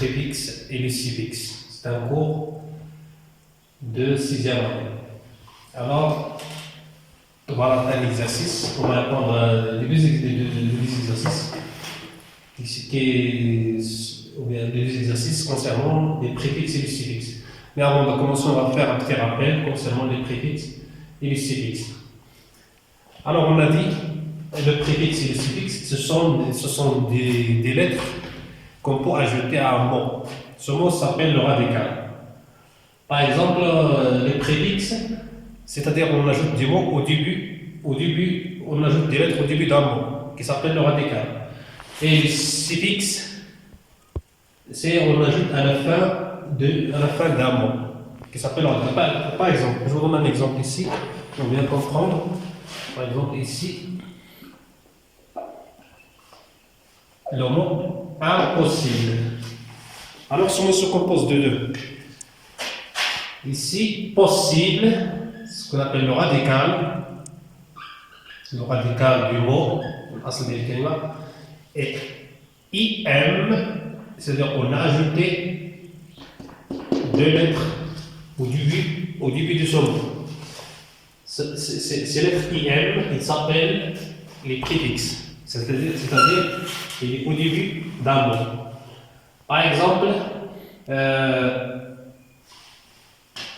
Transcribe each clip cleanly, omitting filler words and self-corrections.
préfixes et les suffixes. C'est un cours de 6e année. Alors, voilà un exercice. On va répondre les deux exercices. Ou bien les deux exercices concernant les préfixes et les suffixes. Mais avant de commencer, on va faire un petit rappel concernant les préfixes et les suffixes. Alors, on a dit le préfixe et le suffixe, ce sont des lettres qu'on peut ajouter à un mot. Ce mot s'appelle le radical. Par exemple, les préfixes, c'est-à-dire on ajoute des mots au début, on ajoute des lettres au début d'un mot, qui s'appelle le radical. Et les suffixes, c'est on ajoute à la fin d'un mot, qui s'appelle le radical. Par exemple, je vous donne un exemple ici, pour bien comprendre. Par exemple, ici, le mot impossible. Alors, ce mot se compose de deux. Ici, possible, ce qu'on appelle le radical du mot, et IM, c'est-à-dire qu'on a ajouté deux lettres au début de ce mot. Ces lettres IM, ils s'appellent les préfixes. C'est-à-dire, il est au début d'un mot. Par exemple,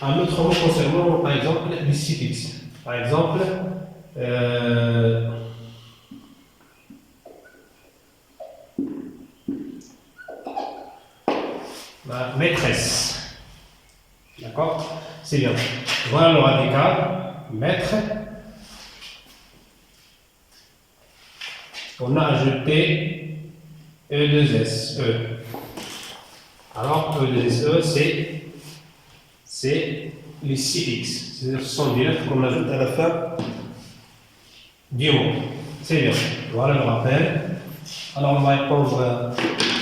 un autre mot concernant, par exemple, les suffixes. Par exemple, maîtresse. D'accord? C'est bien. Voilà le radical, maître. On a ajouté E2S, E. Alors, E2S, c'est les suffixes. Ce sont des lettres qu'on ajoute à la fin du mot. C'est bien. Voilà le rappel. Alors, on va répondre à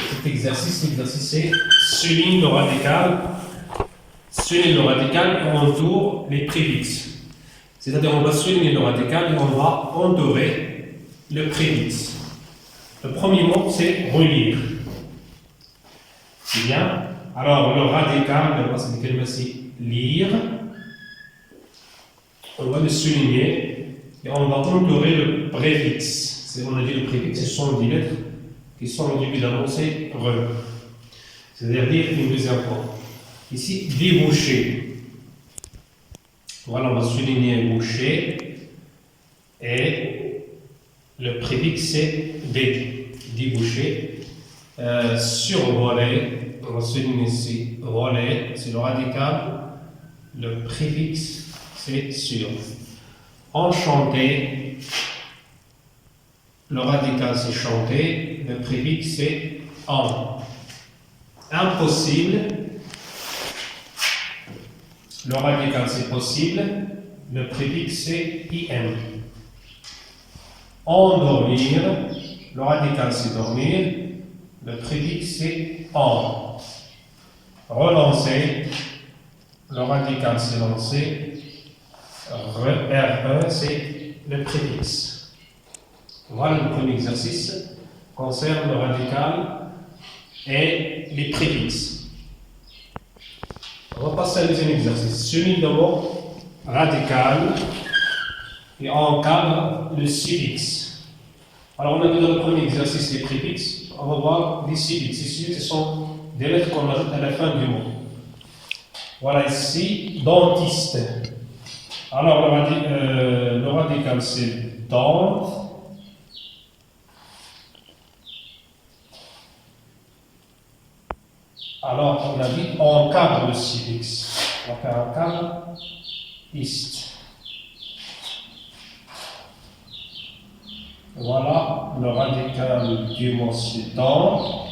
cet exercice. L'exercice, c'est souligne le radical. Souligne le radical et entoure les préfixes. C'est-à-dire, on va souligner le radical et on va entourer le préfixe. Le premier mot, c'est relire. C'est bien. Alors, le radical, c'est lire. On va le souligner et on va entourer le préfixe. On a dit le préfixe, ce sont des lettres qui sont au début d'un mot, c'est re. C'est-à-dire dire une deuxième fois. Ici, déboucher. Voilà, on va souligner boucher et le préfixe c'est déboucher. Survoler, on va souligner ici voler, c'est le radical. Le préfixe c'est sur. Enchanter, le radical c'est chanter, le préfixe c'est en. Impossible, le radical c'est possible, le préfixe c'est im. Endormir, le radical c'est dormir, le préfixe c'est en. Relancer, le radical c'est lancer, RE c'est le préfixe. Voilà le premier exercice concerne le radical et les préfixes. On va passer à deuxième exercice. Souligne le mot radical et encadre le suffixe. Alors, on a vu dans le premier exercice les préfixes, on va voir les suffixes. Les suffixes, ce sont des lettres qu'on ajoute à la fin du mot. Voilà ici, dentiste. Alors, le radical, c'est dent. Alors, on a dit encadre le suffixe. On va faire encadre, ist. Voilà, le radical du mot c'est dans.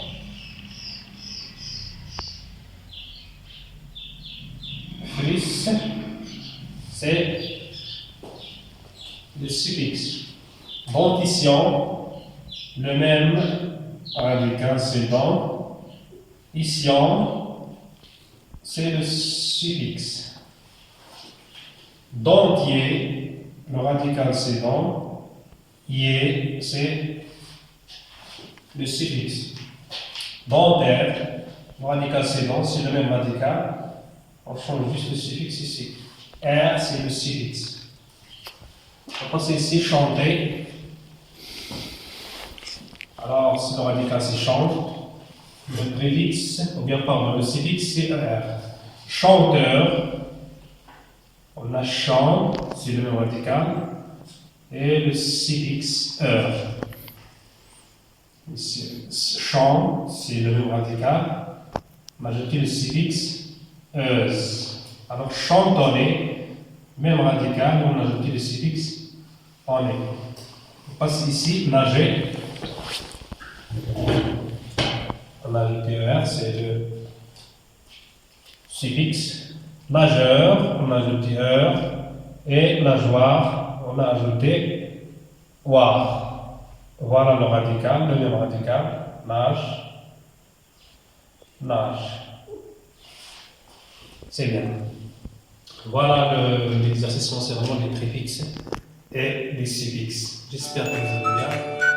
Friss, c'est le suffixe. Dentition, le même radical c'est dans. Ision, c'est le suffixe. Dentier, le radical c'est dans. Ier, c'est le suffixe. Dentaire, Le radical c'est bon, c'est le même radical. On change juste le suffixe ici. R, c'est le suffixe. On va passer ici, chanter. Alors, si le radical c'est change, le préfixe, ou bien pardon, le suffixe c'est R. Chanteur, on a chant, c'est le même radical, et le suffixe heure. Ici, chant, c'est le même radical, on a ajouté le suffixe euse. Alors, chantonner, même radical, on a ajouté le suffixe en est. On passe ici, nager. On a ajouté ER, c'est le suffixe. Nageur, on a ajouté heure. Et nageoire, on a ajouté oire. Voilà le radical, le même radical. Nage, nage. C'est bien. Voilà l'exercice concernant les préfixes et les suffixes. J'espère que vous allez bien.